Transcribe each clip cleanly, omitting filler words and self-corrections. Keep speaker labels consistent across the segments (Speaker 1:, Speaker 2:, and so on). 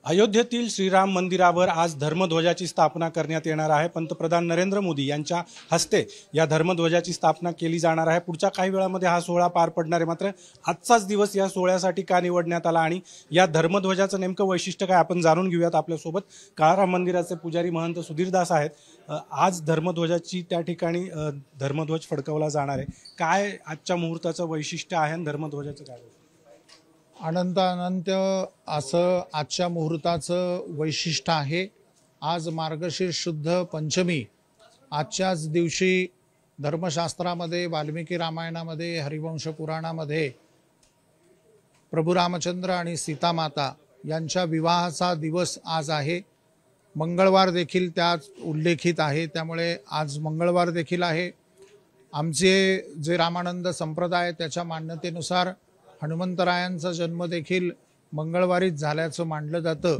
Speaker 1: अयोध्येतील श्रीराम मंदिरावर आज धर्मध्वजाची स्थापना करण्यात येणार आहे। पंतप्रधान नरेंद्र मोदी यांच्या हस्ते या धर्मध्वजाची स्थापना केली जाणार आहे। पुढच्या काही वेळामध्ये हा सोहळा पार पडणार आहे। मात्र आजचाच दिवस या सोहळ्यासाठी का निवडण्यात आला आणि या धर्मध्वजाचं नेमकं वैशिष्ट्य काय आपण जाणून घेऊयात। आपल्यासोबत काळाराम मंदिराचे पुजारी महंत सुधीरदास आहेत। आज धर्मध्वजाची त्या ठिकाणी धर्मध्वज फडकवला जाणार आहे। काय आजच्या मुहूर्ताचं वैशिष्ट्य आहे आणि धर्मध्वजाचं काय?
Speaker 2: अनंत असं आजच्या मुहूर्ताचं वैशिष्ट्य आहे। आज मार्गशीर्ष शुद्ध पंचमी। आजच्याच दिवशी धर्मशास्त्रामध्ये वाल्मिकी रामायणामध्ये हरिवंश पुराणामध्ये प्रभू रामचंद्र आणि सीता माता यांच्या विवाहाचा दिवस आज आहे। मंगळवार देखील त्यात उल्लेखित आहे, त्यामुळे आज मंगळवार देखील आहे। आमचे जे रामानंद संप्रदाय त्याच्या मान्यतेनुसार हनुमंतरायांचा जन्म देखील मंगळवारीच झाल्याचं मानलं जातं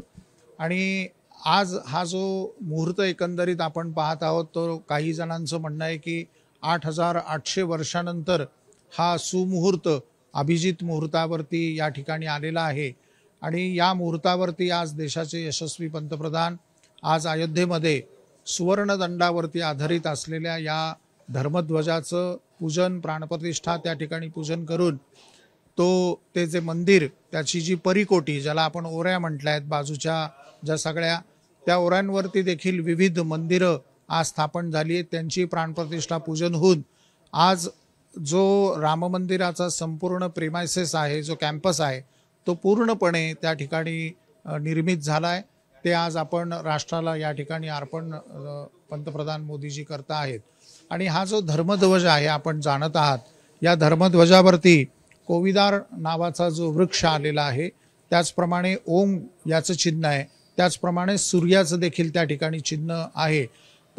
Speaker 2: आणि आज हा जो मुहूर्त एकंदरीत आपण पाहत आहोत तो काही जणांचं म्हणणं आहे की 8800 वर्षानंतर हा सुमुहूर्त अभिजित मुहूर्तावरती या ठिकाणी आलेला आहे आणि या मुहूर्तावरती आज देशाचे यशस्वी पंतप्रधान आज अयोध्येमध्ये सुवर्णदंडावरती आधारित असलेल्या या धर्मध्वजाचं पूजन प्राणप्रतिष्ठा त्या ठिकाणी पूजन करून ते जे मंदिर त्याची जी परिकोटी ज्याला आपण ओऱ्या म्हटल्या आहेत बाजूच्या ज्या सगळ्या त्या ओऱ्यांवरती देखील विविध मंदिरं आज स्थापन झाली आहेत, त्यांची प्राणप्रतिष्ठा पूजन होऊन आज जो राम मंदिराचा संपूर्ण प्रेमायसेस आहे, जो कॅम्पस आहे तो पूर्णपणे त्या ठिकाणी निर्मित झाला आहे। ते आज आपण राष्ट्राला या ठिकाणी अर्पण पंतप्रधान मोदीजी करता आहेत आणि हा जो धर्मध्वज आहे आपण जाणत आहात, या धर्मध्वजावरती कोविदार नावाचा जो वृक्ष आलेला आहे, त्याचप्रमाणे ओम याचं चिन्ह आहे, त्याचप्रमाणे सूर्याचं देखील त्या ठिकाणी चिन्ह आहे।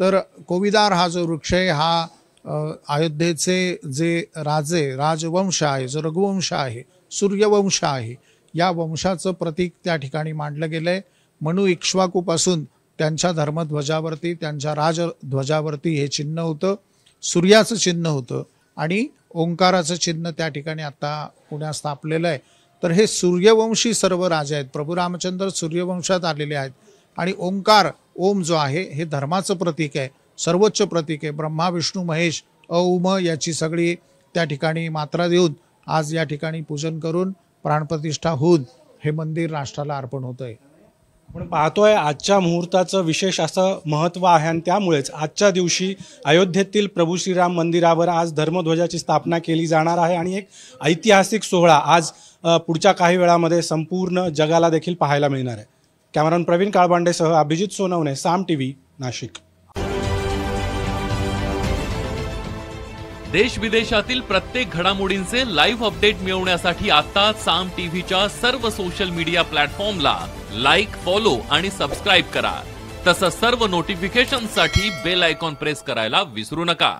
Speaker 2: तर कोविदार हा जो वृक्ष आहे हा अयोध्येचे जे राजवंश आहे, जो रघुवंश आहे, सूर्यवंश आहे, या वंशाचं प्रतीक त्या ठिकाणी मांडलं गेलंय। मनु इक्ष्वाकूपासून त्यांच्या धर्मध्वजावरती त्यांच्या राजध्वजावरती हे चिन्ह होतं, सूर्याचं चिन्ह होतं आणि ओंकाराचं चिन्ह त्या ठिकाणी आता पुण्यात स्थापलेलं आहे। तर हे सूर्यवंशी सर्व राजे आहेत, प्रभू रामचंद्र सूर्यवंशात आलेले आहेत आणि ओंकार ओम जो आहे हे धर्माचं प्रतीक आहे, सर्वोच्च प्रतीक आहे। ब्रह्मा विष्णू महेश औम याची सगळी त्या ठिकाणी मात्रा देऊन आज या ठिकाणी पूजन करून प्राणप्रतिष्ठा होऊन हे मंदिर राष्ट्राला अर्पण होत आहे।
Speaker 1: आपण पाहतोय आजच्या मुहूर्ताचं विशेष असं महत्त्व आहे आणि त्यामुळेच आजच्या दिवशी अयोध्येतील प्रभू श्रीराम मंदिरावर आज धर्मध्वजाची स्थापना केली जाणार आहे आणि एक ऐतिहासिक सोहळा आज पुढच्या काही वेळामध्ये संपूर्ण जगाला देखील पाहायला मिळणार आहे। कॅमेरामन प्रवीण काळबांडेसह अभिजित सोनवणे, साम टीव्ही, नाशिक।
Speaker 3: देश विदेशातील प्रत्येक घडामोडींचे लाईव्ह अपडेट मिळवण्यासाठी आता साम टीव्हीच्या सर्व सोशल मीडिया प्लॅटफॉर्मला लाईक, फॉलो आणि सबस्क्राईब करा। तसंच सर्व नोटिफिकेशनसाठी बेल आयकॉन प्रेस करायला विसरू नका।